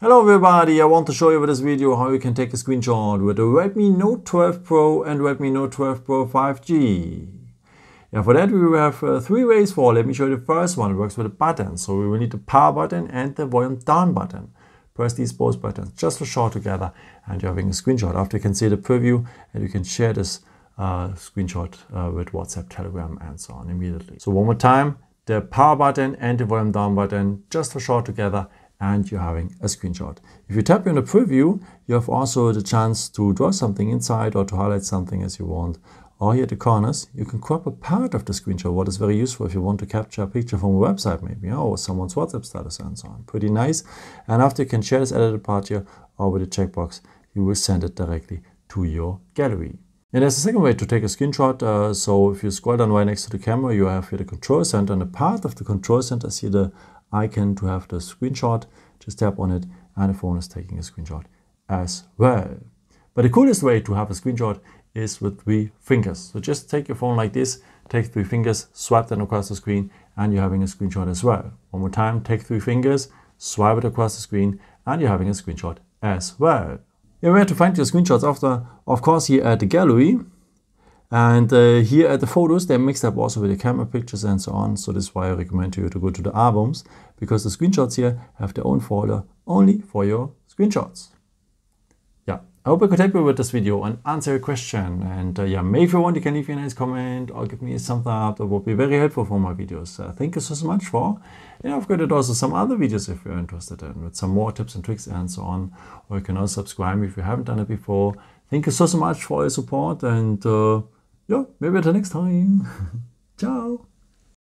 Hello everybody, I want to show you with this video how you can take a screenshot with the Redmi Note 12 Pro and Redmi Note 12 Pro 5G. For that we will have three ways for. Let me show you the first one. It works with a button. So we will need the power button and the volume down button. Press these both buttons just for short together and you're having a screenshot. After you can see the preview and you can share this screenshot with WhatsApp, Telegram and so on immediately. So one more time, the power button and the volume down button just for short together, and you're having a screenshot. If you tap on the preview, you have also the chance to draw something inside or to highlight something as you want. Or here at the corners, you can crop a part of the screenshot, what is very useful if you want to capture a picture from a website maybe, or someone's WhatsApp status and so on. Pretty nice. And after you can share this edited part here or with the checkbox, you will send it directly to your gallery. And there's a second way to take a screenshot. So if you scroll down right next to the camera, you have here the control center, and a part of the control center is here the icon to have the screenshot. Just tap on it and the phone is taking a screenshot as well. But the coolest way to have a screenshot is with 3 fingers. So just take your phone like this, take 3 fingers, swipe them across the screen, and you're having a screenshot as well. One more time, take 3 fingers, swipe it across the screen, and you're having a screenshot as well. Where to find your screenshots after, of course, here at the gallery. And here at the photos, they're mixed up also with the camera pictures and so on. So this is why I recommend you to go to the albums, because the screenshots here have their own folder only for your screenshots. I hope I could help you with this video and answer your question. And maybe if you want, you can leave me a nice comment or give me a thumbs up. That would be very helpful for my videos. Thank you so much for. I've got also some other videos if you're interested in, with some more tips and tricks and so on. Or you can also subscribe if you haven't done it before. Thank you so much for your support, and maybe until next time. Ciao.